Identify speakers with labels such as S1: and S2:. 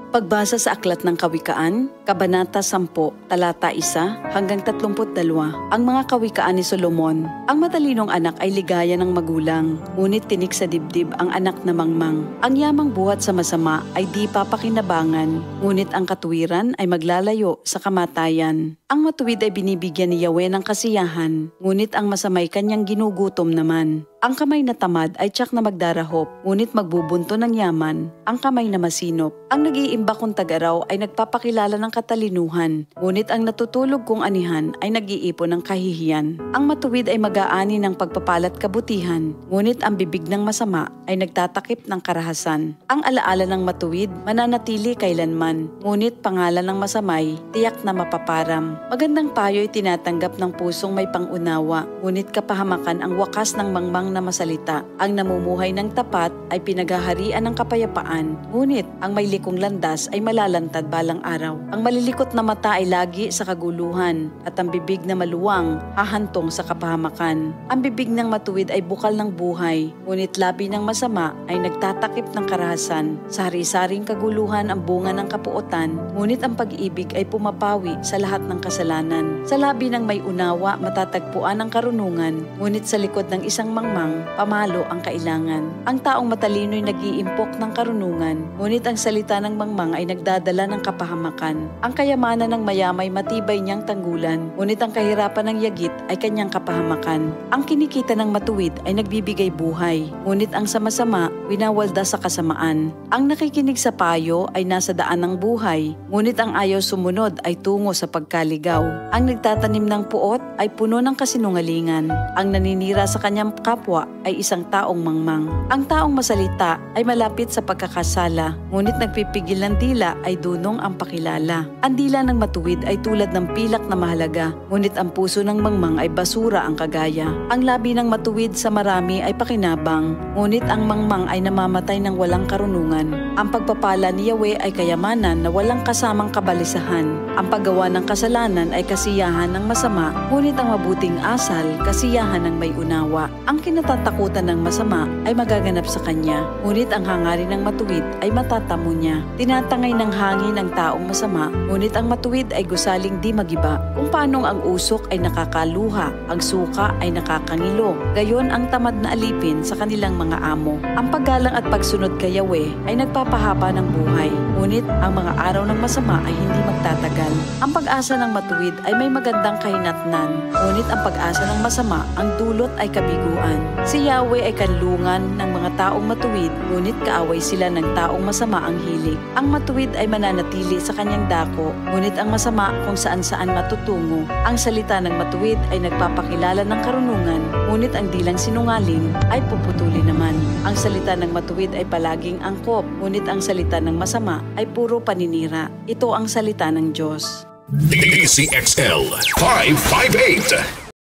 S1: Pagbasa sa Aklat ng Kawikaan, Kabanata 10, Talata 1 hanggang 32. Ang mga kawikaan ni Solomon. Ang matalinong anak ay ligaya ng magulang, ngunit tinik sa dibdib ang anak na mangmang. Ang yamang buhat sa masama ay di papakinabangan, ngunit ang katuwiran ay maglalayo sa kamatayan. Ang matuwid ay binibigyan ni Yahweh ng kasiyahan, ngunit ang masamay kanyang ginugutom naman. Ang kamay na tamad ay tiyak na magdarahop, ngunit magbubunto ng yaman ang kamay na masinop. Ang nag-iimbak kong tagaraw ay nagpapakilala ng katalinuhan, ngunit ang natutulog kong anihan ay nag-iipon ng kahihiyan. Ang matuwid ay mag-aani ng pagpapalat kabutihan, ngunit ang bibig ng masama ay nagtatakip ng karahasan. Ang alaala ng matuwid mananatili kailanman, ngunit pangalan ng masamay tiyak na mapaparam. Magandang payo ay tinatanggap ng pusong may pangunawa, ngunit kapahamakan ang wakas ng mangmang na masalita. Ang namumuhay ng tapat ay pinaghaharian ng kapayapaan, ngunit ang may likong landas ay malalantad balang araw. Ang malilikot na mata ay lagi sa kaguluhan, at ang bibig na maluwang hahantong sa kapahamakan. Ang bibig ng matuwid ay bukal ng buhay, ngunit labi ng masama ay nagtatakip ng karahasan. Sa hari-saring kaguluhan ang bunga ng kapuotan, ngunit ang pag-ibig ay pumapawi sa lahat ng kasalanan. Sa labi ng may unawa matatagpuan ang karunungan, ngunit sa likod ng isang mangmang pamalo ang kailangan. Ang taong matalino'y nag-iimpok ng karunungan, ngunit ang salita ng mangmang ay nagdadala ng kapahamakan. Ang kayamanan ng mayamay matibay niyang tanggulan, ngunit ang kahirapan ng yagit ay kanyang kapahamakan. Ang kinikita ng matuwid ay nagbibigay buhay, ngunit ang sama-sama winawalda sa kasamaan. Ang nakikinig sa payo ay nasa daan ng buhay, ngunit ang ayaw sumunod ay tungo sa pagkaligaw. Ang nagtatanim ng puot ay puno ng kasinungalingan. Ang naninira sa kanyang kapwa ay isang taong mangmang. Ang taong masalita ay malapit sa pagkakasala, ngunit nagpipigil ng dila ay dunong ang pakilala. Ang dila ng matuwid ay tulad ng pilak na mahalaga, ngunit ang puso ng mangmang ay basura ang kagaya. Ang labi ng matuwid sa marami ay pakinabang, ngunit ang mangmang ay namamatay ng walang karunungan. Ang pagpapala ni Yahweh ay kayamanan na walang kasamang kabalisahan. Ang paggawa ng kasalanan ay kasiyahan ng masama, ngunit ang mabuting asal, kasiyahan ng may unawa. Ang kinatatakutan ng masama ay magaganap sa kanya, ngunit ang hangarin ng matuwid ay matatamo niya. Tinatangay ng hangin ang taong masama, ngunit ang matuwid ay gusaling di magiba. Kung paanong ang usok ay nakakaluha, ang suka ay nakakangilo, gayon ang tamad na alipin sa kanilang mga amo. Ang paggalang at pagsunod kay Yahweh ay nagpapahaba ng buhay, ngunit ang mga araw ng masama ay hindi magtatagal. Ang pag-asa ng matuwid ay may magandang kahinatnan, ngunit ang pag-asa ng masama ang dulot ay kabiguan. Si Yahweh ay kanlungan ng mga taong matuwid, ngunit kaaway sila ng taong masama ang hilig. Ang matuwid ay mananatili sa kanyang dako, ngunit ang masama kung saan-saan matutungo. Ang salita ng matuwid ay nagpapakilala ng karunungan, ngunit ang dilang sinungaling ay puputuli naman. Ang salita ng matuwid ay palaging angkop, ngunit ang salita ng masama ay puro paninira. Ito ang salita ng Diyos.
S2: DCXL 558